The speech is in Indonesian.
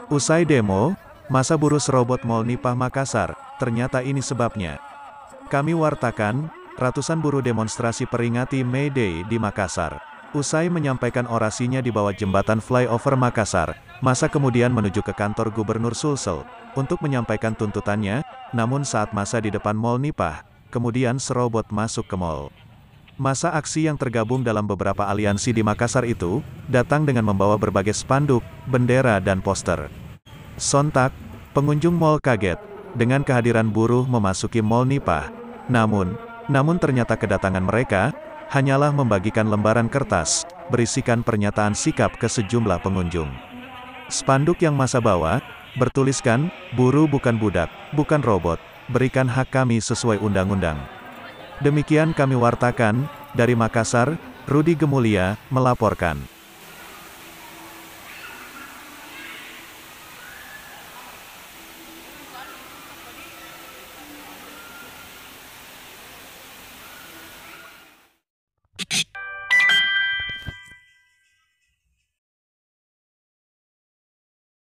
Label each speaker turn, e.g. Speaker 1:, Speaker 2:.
Speaker 1: Usai demo, masa buruh serobot Mall Nipah Makassar, ternyata ini sebabnya. Kami wartakan, ratusan buruh demonstrasi peringati May Day di Makassar. Usai menyampaikan orasinya di bawah jembatan flyover Makassar, masa kemudian menuju ke kantor Gubernur Sulsel, untuk menyampaikan tuntutannya, namun saat masa di depan Mall Nipah, kemudian serobot masuk ke mall. Masa aksi yang tergabung dalam beberapa aliansi di Makassar itu, datang dengan membawa berbagai spanduk, bendera dan poster. Sontak, pengunjung mall kaget, dengan kehadiran buruh memasuki Mall Nipah. Namun ternyata kedatangan mereka, hanyalah membagikan lembaran kertas, berisikan pernyataan sikap ke sejumlah pengunjung. Spanduk yang massa bawa, bertuliskan, buruh bukan budak, bukan robot, berikan hak kami sesuai undang-undang. Demikian kami wartakan, dari Makassar, Rudi Gemulia, melaporkan.